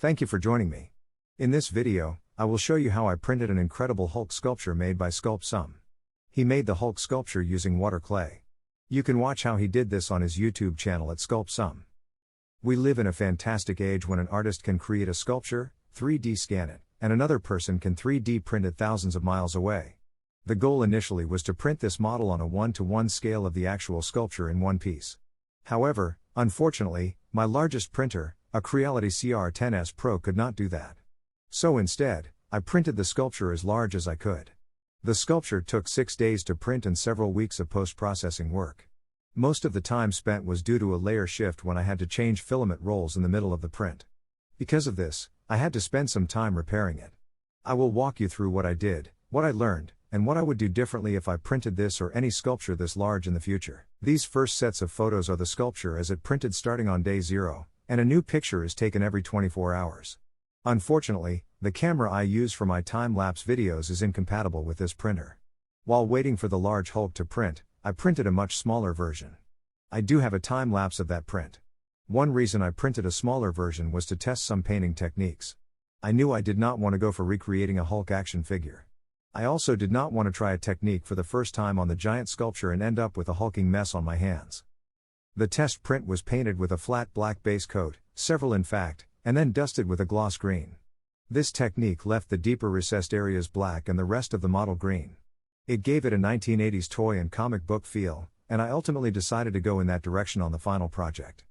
Thank you for joining me. In this video, I will show you how I printed an incredible Hulk sculpture made by Sculpt Some. He made the Hulk sculpture using water clay. You can watch how he did this on his YouTube channel at Sculpt Some. We live in a fantastic age when an artist can create a sculpture, 3D scan it, and another person can 3D print it thousands of miles away. The goal initially was to print this model on a 1:1 scale of the actual sculpture in one piece. However, unfortunately, my largest printer, a Creality CR10S Pro, could not do that. So instead, I printed the sculpture as large as I could. The sculpture took 6 days to print and several weeks of post-processing work. Most of the time spent was due to a layer shift when I had to change filament rolls in the middle of the print. Because of this, I had to spend some time repairing it. I will walk you through what I did, what I learned, and what I would do differently if I printed this or any sculpture this large in the future. These first sets of photos are the sculpture as it printed starting on day 0, and a new picture is taken every 24 hours. Unfortunately, the camera I use for my time-lapse videos is incompatible with this printer. While waiting for the large Hulk to print, I printed a much smaller version. I do have a time-lapse of that print. One reason I printed a smaller version was to test some painting techniques. I knew I did not want to go for recreating a Hulk action figure. I also did not want to try a technique for the first time on the giant sculpture and end up with a hulking mess on my hands. The test print was painted with a flat black base coat, several in fact, and then dusted with a gloss green. This technique left the deeper recessed areas black and the rest of the model green. It gave it a 1980s toy and comic book feel, and I ultimately decided to go in that direction on the final project.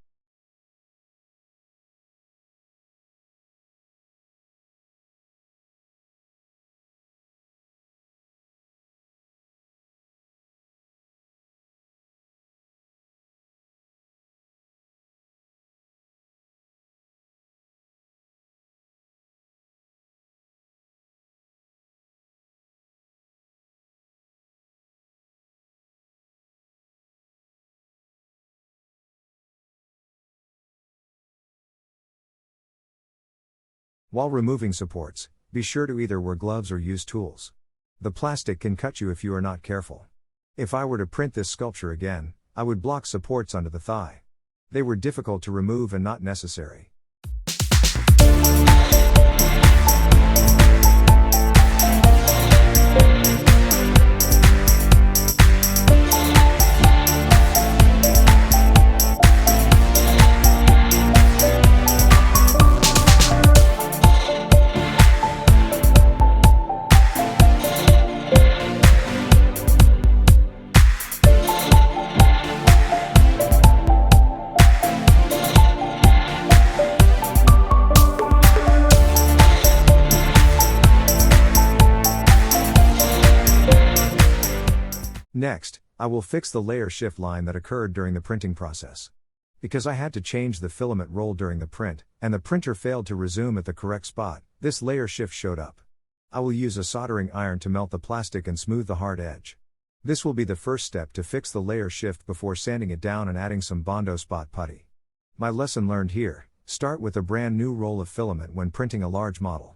While removing supports, be sure to either wear gloves or use tools. The plastic can cut you if you are not careful. If I were to print this sculpture again, I would block supports under the thigh. They were difficult to remove and not necessary. Next, I will fix the layer shift line that occurred during the printing process. Because I had to change the filament roll during the print, and the printer failed to resume at the correct spot, this layer shift showed up. I will use a soldering iron to melt the plastic and smooth the hard edge. This will be the first step to fix the layer shift before sanding it down and adding some Bondo spot putty. My lesson learned here: start with a brand new roll of filament when printing a large model.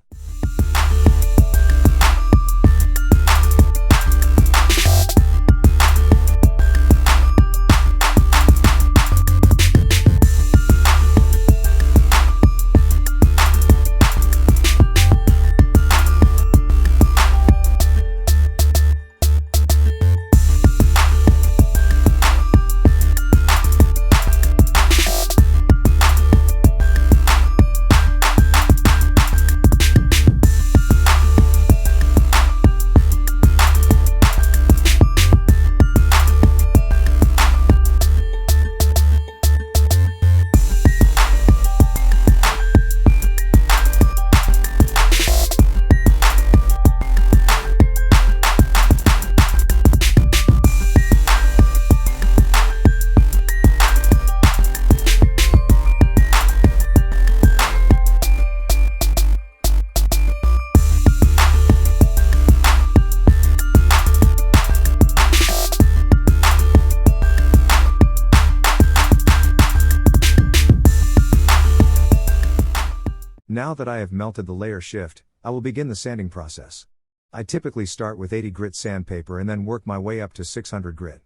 Now that I have melted the layer shift, I will begin the sanding process. I typically start with 80 grit sandpaper and then work my way up to 600 grit.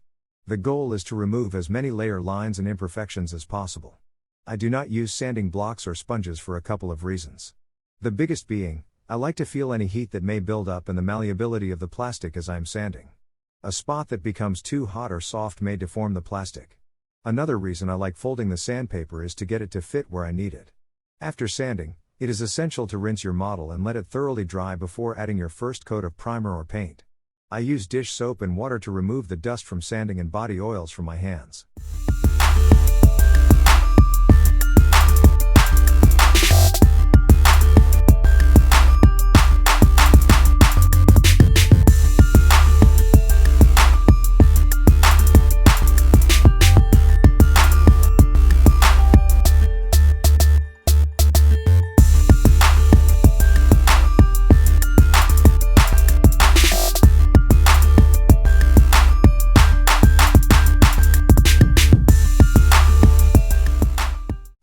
The goal is to remove as many layer lines and imperfections as possible. I do not use sanding blocks or sponges for a couple of reasons. The biggest being, I like to feel any heat that may build up and the malleability of the plastic as I am sanding. A spot that becomes too hot or soft may deform the plastic. Another reason I like folding the sandpaper is to get it to fit where I need it. After sanding, it is essential to rinse your model and let it thoroughly dry before adding your first coat of primer or paint. I use dish soap and water to remove the dust from sanding and body oils from my hands.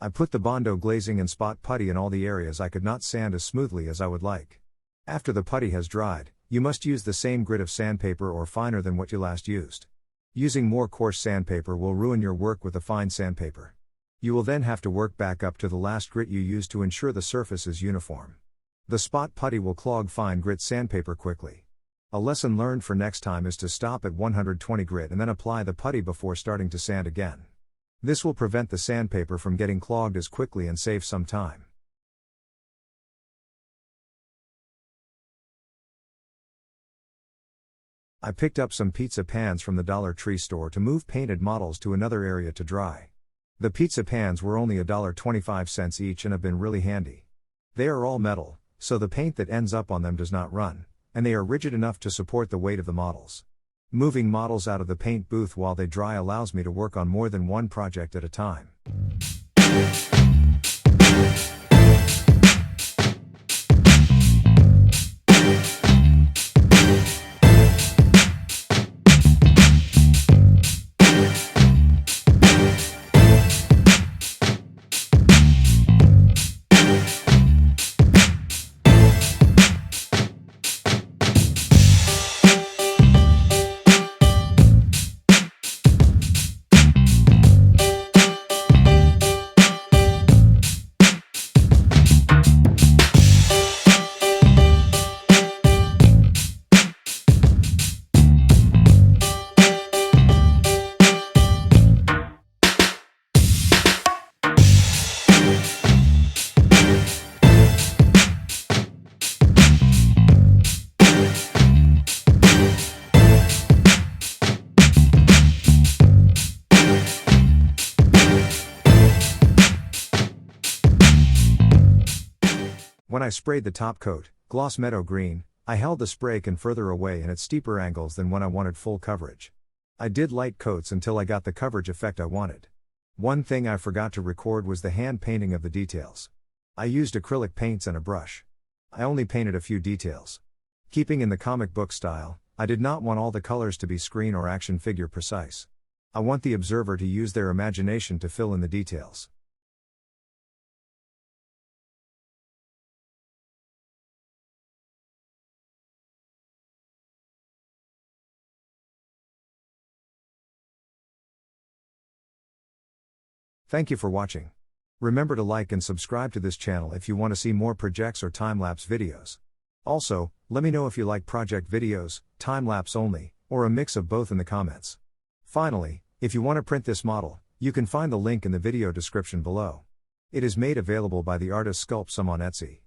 I put the Bondo glazing and spot putty in all the areas I could not sand as smoothly as I would like. After the putty has dried, you must use the same grit of sandpaper or finer than what you last used. Using more coarse sandpaper will ruin your work with the fine sandpaper. You will then have to work back up to the last grit you used to ensure the surface is uniform. The spot putty will clog fine grit sandpaper quickly. A lesson learned for next time is to stop at 120 grit and then apply the putty before starting to sand again. This will prevent the sandpaper from getting clogged as quickly and save some time. I picked up some pizza pans from the Dollar Tree store to move painted models to another area to dry. The pizza pans were only $1.25 each and have been really handy. They are all metal, so the paint that ends up on them does not run, and they are rigid enough to support the weight of the models. Moving models out of the paint booth while they dry allows me to work on more than one project at a time. When I sprayed the top coat, gloss meadow green, I held the spray can further away and at steeper angles than when I wanted full coverage. I did light coats until I got the coverage effect I wanted. One thing I forgot to record was the hand painting of the details. I used acrylic paints and a brush. I only painted a few details. Keeping in the comic book style, I did not want all the colors to be screen or action figure precise. I want the observer to use their imagination to fill in the details. Thank you for watching. Remember to like and subscribe to this channel if you want to see more projects or time-lapse videos. Also, let me know if you like project videos, time-lapse only, or a mix of both in the comments. Finally, if you want to print this model, you can find the link in the video description below. It is made available by the artist Sculpt Some on Etsy.